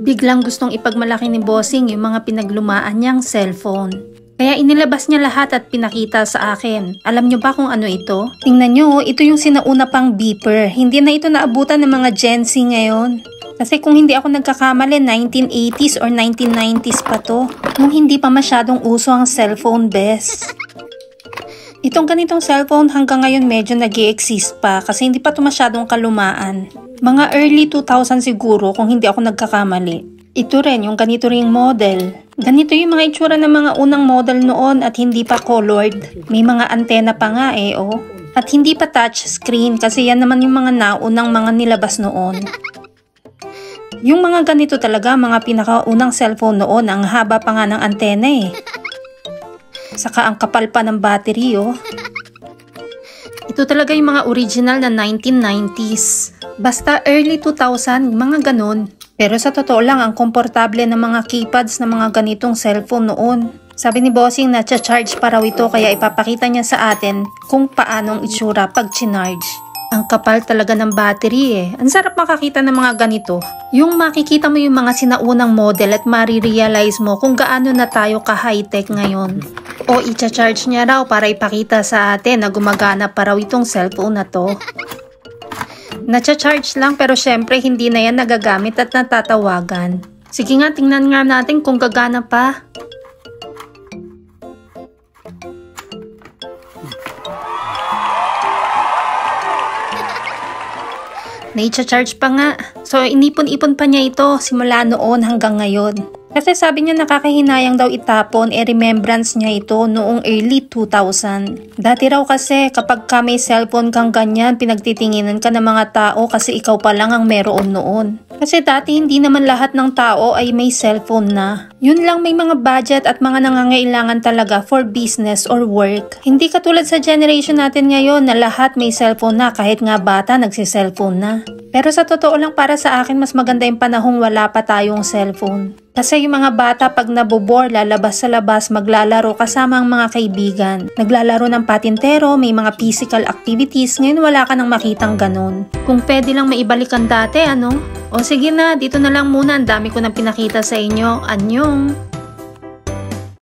Biglang gustong ipagmalaki ni Bossing yung mga pinaglumaan niyang cellphone. Kaya inilabas niya lahat at pinakita sa akin. Alam niyo ba kung ano ito? Tingnan niyo, ito yung sinauna pang beeper. Hindi na ito naabutan ng mga Gen Z ngayon. Kasi kung hindi ako nagkakamali, 1980s or 1990s pa to. Nung hindi pa masyadong uso ang cellphone, bes. Itong ganitong cellphone hanggang ngayon medyo nag-i-exist pa kasi hindi pa to masyadong kalumaan. Mga early 2000 siguro kung hindi ako nagkakamali. Ito rin, yung ganito ring model. Ganito yung mga itsura ng mga unang model noon at hindi pa colored. May mga antena pa nga oh. At hindi pa touch screen kasi yan naman yung mga naunang mga nilabas noon. Yung mga ganito talaga, mga pinakaunang cellphone noon, ang haba pa nga ng antena Saka ang kapal pa ng battery Ito talaga yung mga original na 1990s. Basta early 2000, mga ganun. Pero sa totoo lang, ang komportable ng mga keypads na mga ganitong cellphone noon. Sabi ni Bossing na charge pa raw ito kaya ipapakita niya sa atin kung paanong itsura pag chinarge. Ang kapal talaga ng battery Ang sarap makakita ng mga ganito. Yung makikita mo yung mga sinaunang model at marirealize mo kung gaano na tayo ka-high-tech ngayon. O i-charge niya raw para ipakita sa atin na gumagana pa raw itong cellphone na to. Nacha-charge lang pero syempre hindi na yan nagagamit at natatawagan. Sige nga, tingnan nga natin kung gagana pa. Nai-charge pa nga. So inipon-ipon pa niya ito simula noon hanggang ngayon. Kasi sabi niya nakakahinayang daw itapon, remembrance niya ito noong early 2000. Dati raw kasi kapag ka may cellphone kang ganyan, pinagtitinginan ka ng mga tao kasi ikaw pa lang ang meron noon. Kasi dati hindi naman lahat ng tao ay may cellphone na. Yun lang may mga budget at mga nangangailangan talaga for business or work. Hindi katulad sa generation natin ngayon na lahat may cellphone na kahit nga bata nagsi-cellphone na. Pero sa totoo lang para sa akin mas maganda yung panahong wala pa tayong cellphone. Kasi yung mga bata pag nabobore, lalabas sa labas, maglalaro kasama ang mga kaibigan. Naglalaro ng patintero, may mga physical activities. Ngayon wala ka nang makitang ganun. Kung pwede lang maibalik ang dati, O sige na, dito na lang muna. Ang dami ko nang pinakita sa inyo. Anyong!